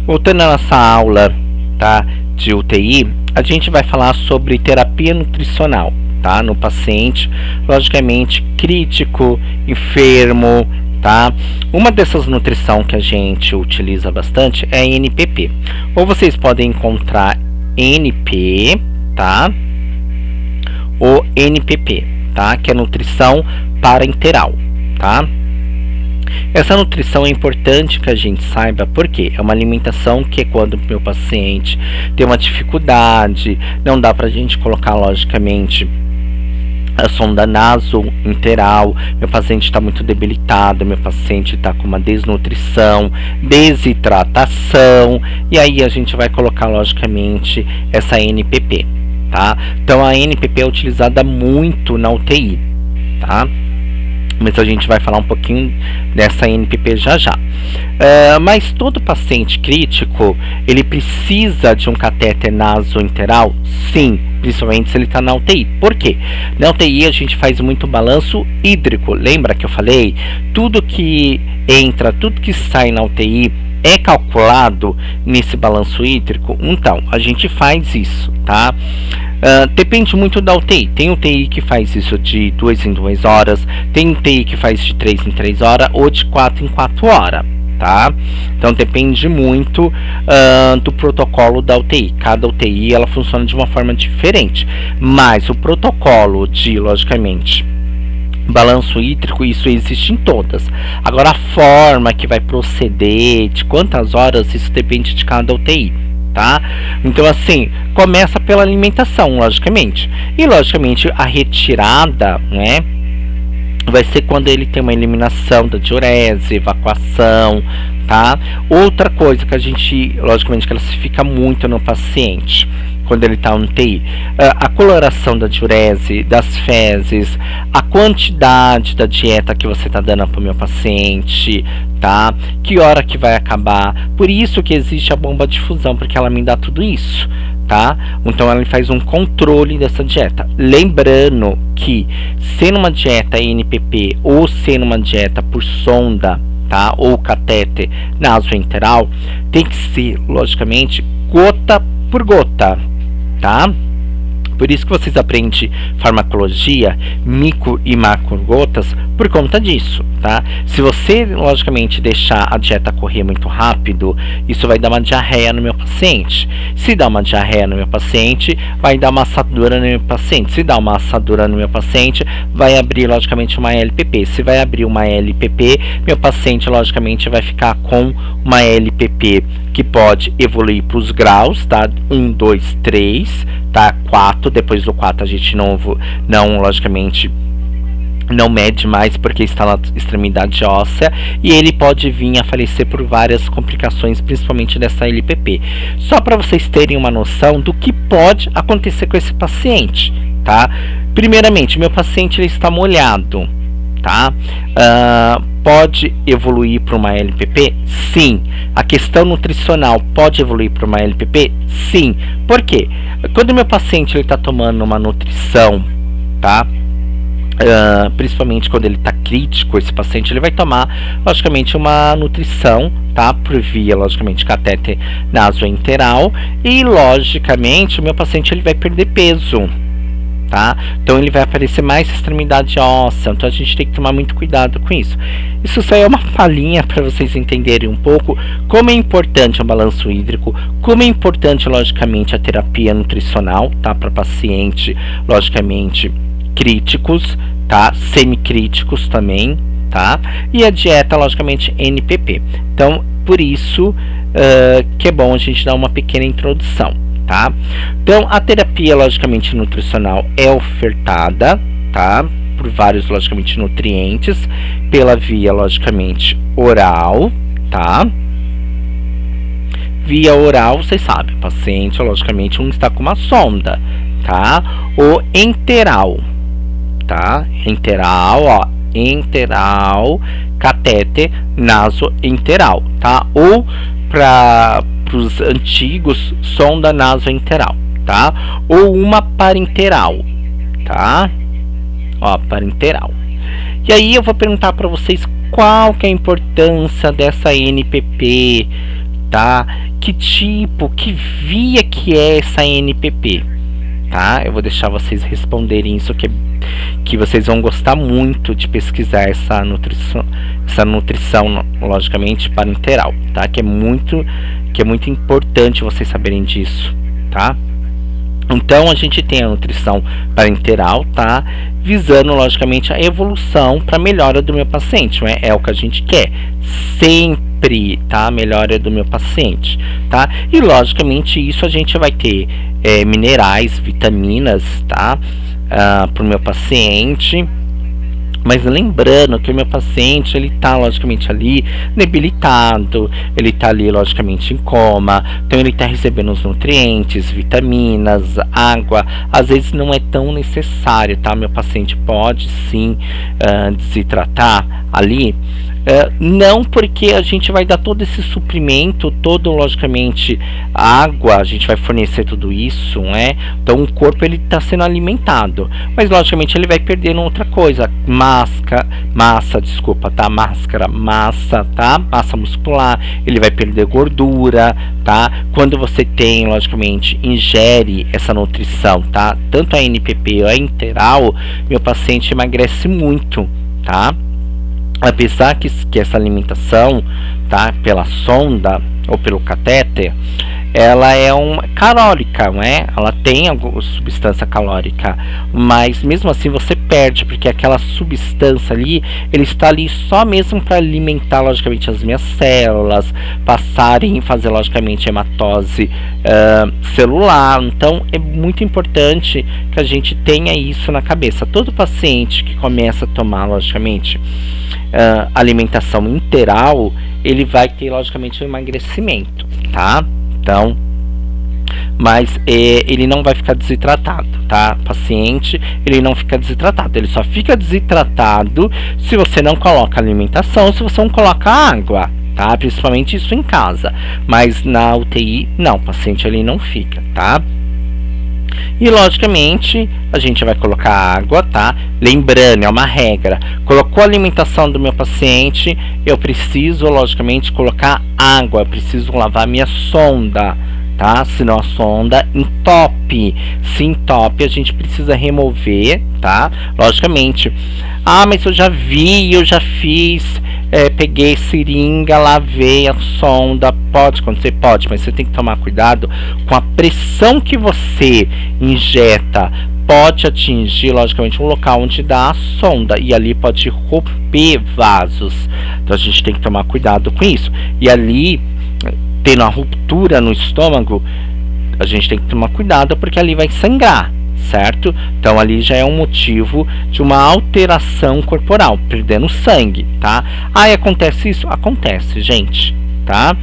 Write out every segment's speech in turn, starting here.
Voltando à nossa aula, tá, de UTI, a gente vai falar sobre terapia nutricional, tá, no paciente, logicamente, crítico, enfermo, tá? Uma dessas nutrição que a gente utiliza bastante é a NPP. Ou vocês podem encontrar NP, tá? Ou NPP, tá? Que é nutrição parenteral, tá? Essa nutrição é importante que a gente saiba, porque é uma alimentação que é quando o meu paciente tem uma dificuldade, não dá pra gente colocar logicamente a sonda nasointeral, meu paciente está muito debilitado, meu paciente está com uma desnutrição, desidratação, e aí a gente vai colocar logicamente essa NPP, tá? Então a NPP é utilizada muito na UTI, tá? Mas a gente vai falar um pouquinho dessa NPP já já. Mas todo paciente crítico, ele precisa de um catéter nasointeral? Sim, principalmente se ele está na UTI. Por quê? Na UTI a gente faz muito balanço hídrico. Lembra que eu falei? Tudo que entra, tudo que sai na UTI é calculado nesse balanço hídrico? Então, a gente faz isso, tá? Depende muito da UTI. Tem UTI que faz isso de 2 em 2 horas, tem UTI que faz de 3 em 3 horas ou de 4 em 4 horas, tá? Então depende muito do protocolo da UTI. Cada UTI ela funciona de uma forma diferente, mas o protocolo de, logicamente, balanço hídrico, isso existe em todas. Agora a forma que vai proceder, de quantas horas, isso depende de cada UTI, tá? Então assim, começa pela alimentação, logicamente. E logicamente a retirada, né, vai ser quando ele tem uma eliminação da diurese, evacuação, tá? Outra coisa que a gente, logicamente, classifica muito no paciente quando ele está no UTI, a coloração da diurese, das fezes, a quantidade da dieta que você está dando para o meu paciente, tá? Que hora que vai acabar? Por isso que existe a bomba de difusão, porque ela me dá tudo isso, tá? Então ela faz um controle dessa dieta. Lembrando que sendo uma dieta NPP ou sendo uma dieta por sonda, tá? Ou catéter nasointeral, tem que ser, logicamente, gota por gota, tá? Por isso que vocês aprendem farmacologia, micro e macrogotas, por conta disso, tá? Se você, logicamente, deixar a dieta correr muito rápido, isso vai dar uma diarreia no meu paciente. Se dá uma diarreia no meu paciente, vai dar uma assadura no meu paciente. Se dá uma assadura no meu paciente, vai abrir, logicamente, uma LPP. Se vai abrir uma LPP, meu paciente, logicamente, vai ficar com uma LPP que pode evoluir para os graus, tá? 1, 2, 3, tá? 4, depois do 4 a gente não logicamente, não mede mais porque está na extremidade óssea, e ele pode vir a falecer por várias complicações, principalmente dessa LPP. Só para vocês terem uma noção do que pode acontecer com esse paciente, tá? Primeiramente, meu paciente ele está molhado, tá? Pode evoluir para uma LPP? Sim. A questão nutricional pode evoluir para uma LPP? Sim. Por quê? Quando o meu paciente está tomando uma nutrição, tá? Principalmente quando ele está crítico, esse paciente ele vai tomar, logicamente, uma nutrição, tá? Por via, logicamente, catéter nasointeral, e, logicamente, o meu paciente ele vai perder peso, tá? Então ele vai aparecer mais extremidade óssea, então a gente tem que tomar muito cuidado com isso. Isso só é uma palhinha para vocês entenderem um pouco como é importante o balanço hídrico, como é importante, logicamente, a terapia nutricional, tá? Para paciente, logicamente, críticos, tá? Semicríticos também, tá? E a dieta, logicamente, NPP. Então, por isso que é bom a gente dar uma pequena introdução, tá? Então, a terapia, logicamente, nutricional é ofertada, tá? Por vários, logicamente, nutrientes, pela via, logicamente, oral, tá? Via oral, vocês sabem, o paciente, logicamente, um está com uma sonda, tá? O enteral, tá? Enteral, ó, enteral, catéter nasointeral, tá? Ou para os antigos, sonda nasointeral, tá? Ou uma parenteral, tá? Ó, parenteral. E aí eu vou perguntar para vocês qual que é a importância dessa NPP, tá? Que tipo, que via que é essa NPP, tá? Eu vou deixar vocês responderem isso, que vocês vão gostar muito de pesquisar essa nutrição logicamente parenteral, tá? Que é muito importante vocês saberem disso, tá? Então a gente tem a nutrição parenteral, tá? Visando logicamente a evolução para melhora do meu paciente, não é? É o que a gente quer sempre, tá? A melhora do meu paciente, tá? E logicamente isso a gente vai ter minerais, vitaminas, tá? Para o meu paciente. Mas lembrando que o meu paciente, ele tá logicamente ali debilitado, ele tá ali logicamente em coma, então ele tá recebendo os nutrientes, vitaminas, água, às vezes não é tão necessário, tá? Meu paciente pode sim desidratar ali, não porque a gente vai dar todo esse suprimento, todo logicamente água, a gente vai fornecer tudo isso, né? Então o corpo ele está sendo alimentado, mas logicamente ele vai perdendo outra coisa, massa, tá? Massa muscular, ele vai perder gordura, tá? Quando você tem, logicamente, ingere essa nutrição, tá? Tanto a NPP ou a enteral, meu paciente emagrece muito, tá? Apesar que essa alimentação, tá, pela sonda ou pelo catéter, ela é calórica, não é? Ela tem alguma substância calórica, mas mesmo assim você perde, porque aquela substância ali, ele está ali só mesmo para alimentar logicamente as minhas células, passarem e fazer logicamente hematose celular. Então é muito importante que a gente tenha isso na cabeça. Todo paciente que começa a tomar logicamente alimentação integral, ele vai ter logicamente um emagrecimento, tá? Então, mas ele não vai ficar desidratado, tá? Paciente, ele não fica desidratado, ele só fica desidratado se você não coloca alimentação, se você não coloca água, tá? Principalmente isso em casa, mas na UTI, não, o paciente ele não fica, tá? E logicamente a gente vai colocar água, tá? Lembrando, é uma regra. Colocou a alimentação do meu paciente, eu preciso logicamente colocar água, eu preciso lavar minha sonda, tá? Senão a sonda entope. Se entope, a gente precisa remover, tá? Logicamente. Ah, mas eu já fiz, peguei seringa, lavei a sonda. Pode acontecer? Pode, mas você tem que tomar cuidado com a pressão que você injeta. Pode atingir, logicamente, um local onde dá a sonda, e ali pode romper vasos. Então a gente tem que tomar cuidado com isso. E ali, tendo a ruptura no estômago, a gente tem que tomar cuidado, porque ali vai sangrar, certo? Então ali já é um motivo de uma alteração corporal, perdendo sangue, tá? Aí acontece isso? Acontece, gente, tá?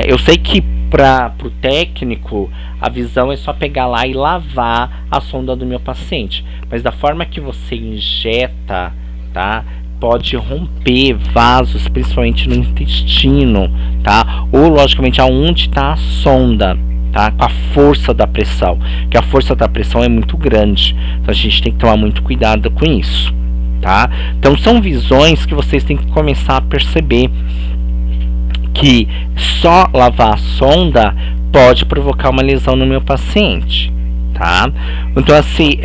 Eu sei que para o técnico a visão é só pegar lá e lavar a sonda do meu paciente, mas da forma que você injeta, tá? Pode romper vasos, principalmente no intestino, tá? Ou logicamente aonde está a sonda, tá? Com a força da pressão, que a força da pressão é muito grande, então a gente tem que tomar muito cuidado com isso, tá? Então são visões que vocês têm que começar a perceber, que só lavar a sonda pode provocar uma lesão no meu paciente, tá? Então assim,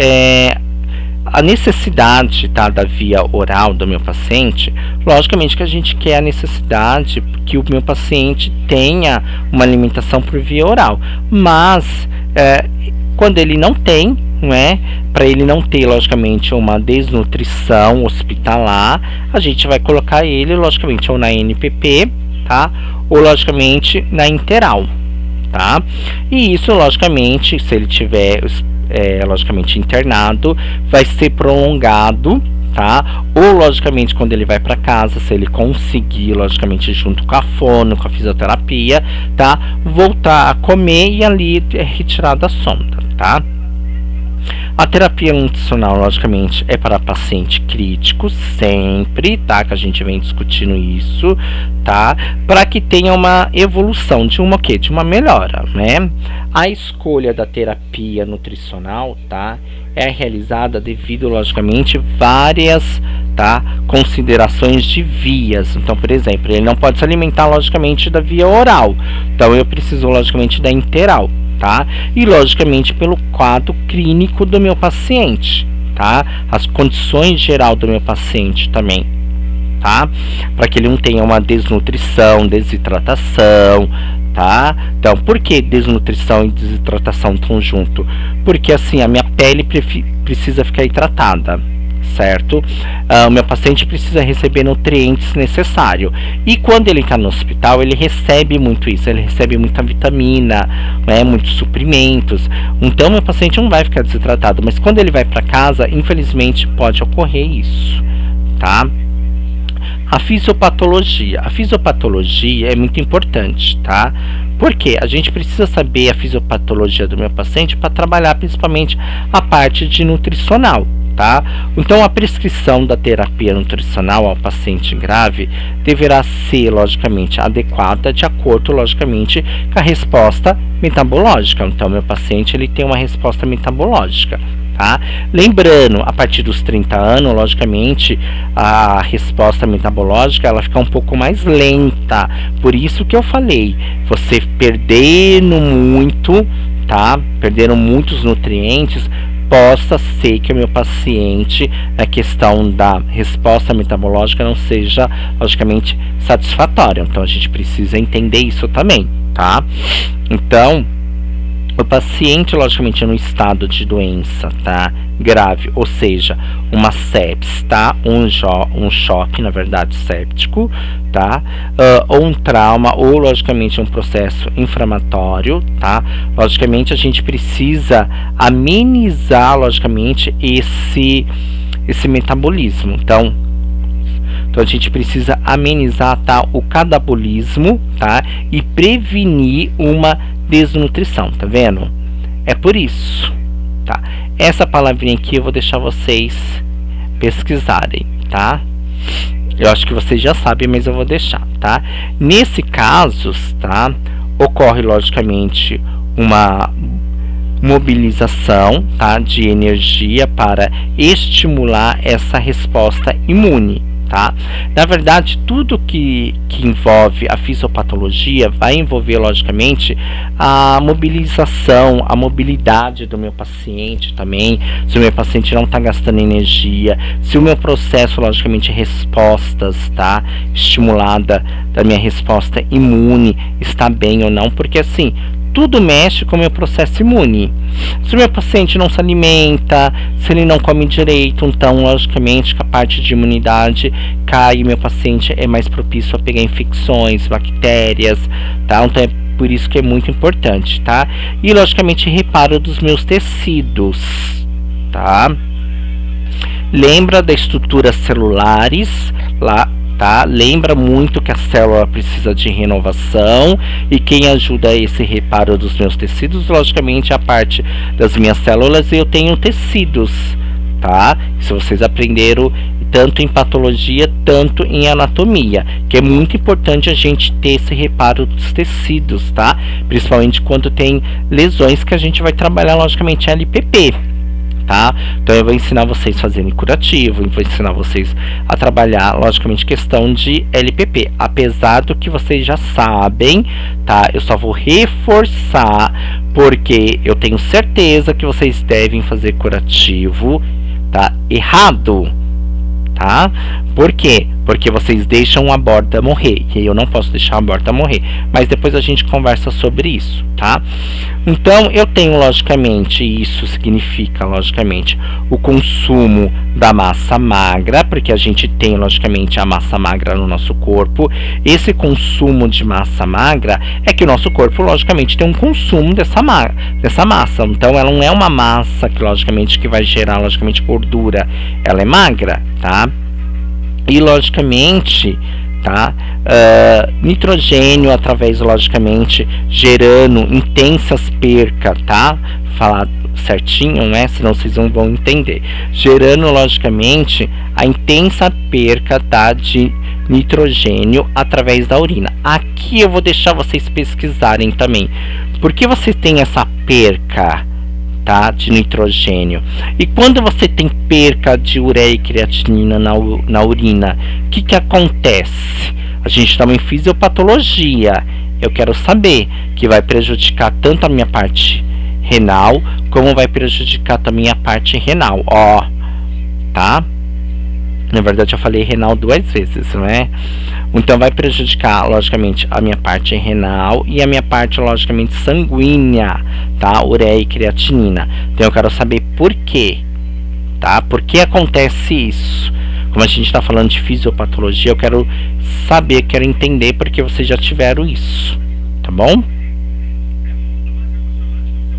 a necessidade, tá, da via oral do meu paciente, logicamente que a gente quer a necessidade que o meu paciente tenha uma alimentação por via oral, mas quando ele não tem, não é? Para ele não ter logicamente uma desnutrição hospitalar, a gente vai colocar ele logicamente ou na NPP, tá? Ou logicamente na enteral, tá? E isso logicamente, se ele tiver logicamente internado, vai ser prolongado, tá? Ou logicamente quando ele vai para casa, se ele conseguir logicamente junto com a fono, com a fisioterapia, tá? Voltar a comer e ali retirar da sonda, tá? A terapia nutricional, logicamente, é para paciente crítico, sempre, tá? Que a gente vem discutindo isso, tá? Para que tenha uma evolução de uma o quê? De uma melhora, né? A escolha da terapia nutricional, tá? É realizada devido, logicamente, várias, tá, considerações de vias. Então, por exemplo, ele não pode se alimentar, logicamente, da via oral. Então, eu preciso, logicamente, da interal, tá? E, logicamente, pelo quadro clínico do meu paciente, tá? As condições geral do meu paciente também, tá? Para que ele não tenha uma desnutrição, desidratação, tá? Então, por que desnutrição e desidratação estão junto? Porque assim, a minha pele precisa ficar hidratada, certo? O meu paciente precisa receber nutrientes necessários. E quando ele está no hospital, ele recebe muito isso, ele recebe muita vitamina, né, muitos suprimentos. Então, meu paciente não vai ficar desidratado, mas quando ele vai para casa, infelizmente, pode ocorrer isso, tá? A fisiopatologia. A fisiopatologia é muito importante, tá? Porque a gente precisa saber a fisiopatologia do meu paciente para trabalhar principalmente a parte de nutricional, tá? Então, a prescrição da terapia nutricional ao paciente grave deverá ser, logicamente, adequada de acordo, logicamente, com a resposta metabológica. Então, meu paciente ele tem uma resposta metabológica. Tá? Lembrando, a partir dos 30 anos, logicamente, a resposta metabológica ela fica um pouco mais lenta. Por isso que eu falei, você perdendo muito, tá? Perdendo muitos nutrientes, possa ser que o meu paciente, na questão da resposta metabológica, não seja, logicamente, satisfatória. Então, a gente precisa entender isso também, tá? Então, o paciente, logicamente, no estado de doença, tá, grave, ou seja, uma sepsis, tá, um choque, na verdade, séptico, tá, ou um trauma, ou, logicamente, um processo inflamatório, tá, logicamente, a gente precisa amenizar, logicamente, esse metabolismo. Então, a gente precisa amenizar, tá, o catabolismo, tá, e prevenir uma desnutrição, tá vendo? É por isso, tá? Essa palavrinha aqui eu vou deixar vocês pesquisarem, tá? Eu acho que vocês já sabem, mas eu vou deixar, tá? Nesse caso, tá? Ocorre, logicamente, uma mobilização, tá, de energia para estimular essa resposta imune, tá? Na verdade, tudo que envolve a fisiopatologia vai envolver, logicamente, a mobilização, a mobilidade do meu paciente também, se o meu paciente não está gastando energia, se o meu processo, logicamente, respostas, tá, estimulada da minha resposta imune está bem ou não, porque assim, tudo mexe com o meu processo imune. Se o meu paciente não se alimenta, se ele não come direito, então, logicamente, que a parte de imunidade cai, meu paciente é mais propício a pegar infecções, bactérias, tá? Então, é por isso que é muito importante, tá? E, logicamente, reparo dos meus tecidos, tá? Lembra das estruturas celulares lá, tá? Lembra muito que a célula precisa de renovação, e quem ajuda esse reparo dos meus tecidos, logicamente, a parte das minhas células, eu tenho tecidos, tá? Se vocês aprenderam tanto em patologia, tanto em anatomia, que é muito importante a gente ter esse reparo dos tecidos, tá? Principalmente quando tem lesões que a gente vai trabalhar, logicamente, LPP. Tá? Então eu vou ensinar vocês a fazerem curativo, vou ensinar vocês a trabalhar, logicamente, questão de LPP, apesar do que vocês já sabem, tá? Eu só vou reforçar, porque eu tenho certeza que vocês devem fazer curativo, tá? Errado, tá? Por quê? Porque vocês deixam a borda morrer, e eu não posso deixar a borda morrer, mas depois a gente conversa sobre isso, tá? Então, eu tenho, logicamente, isso significa, logicamente, o consumo da massa magra, porque a gente tem, logicamente, a massa magra no nosso corpo. Esse consumo de massa magra é que o nosso corpo, logicamente, tem um consumo dessa massa. Então, ela não é uma massa que, logicamente, que vai gerar, logicamente, gordura. Ela é magra, tá? E, logicamente, tá? Nitrogênio através, logicamente, gerando intensas percas, tá? Falar certinho, né? Senão vocês não vão entender. Gerando, logicamente, a intensa perca, tá, de nitrogênio através da urina. Aqui eu vou deixar vocês pesquisarem também. Por que você tem essa perca, tá, de nitrogênio? E quando você tem perca de ureia e creatinina na urina, o que acontece? A gente está em fisiopatologia. Eu quero saber que vai prejudicar tanto a minha parte renal, como vai prejudicar também a parte renal, ó, tá? Na verdade eu falei renal 2 vezes, não é? Então vai prejudicar, logicamente, a minha parte renal e a minha parte, logicamente, sanguínea, tá? Ureia e creatinina. Então eu quero saber por quê, tá? Por que acontece isso? Como a gente está falando de fisiopatologia, eu quero saber, quero entender porque vocês já tiveram isso, tá bom?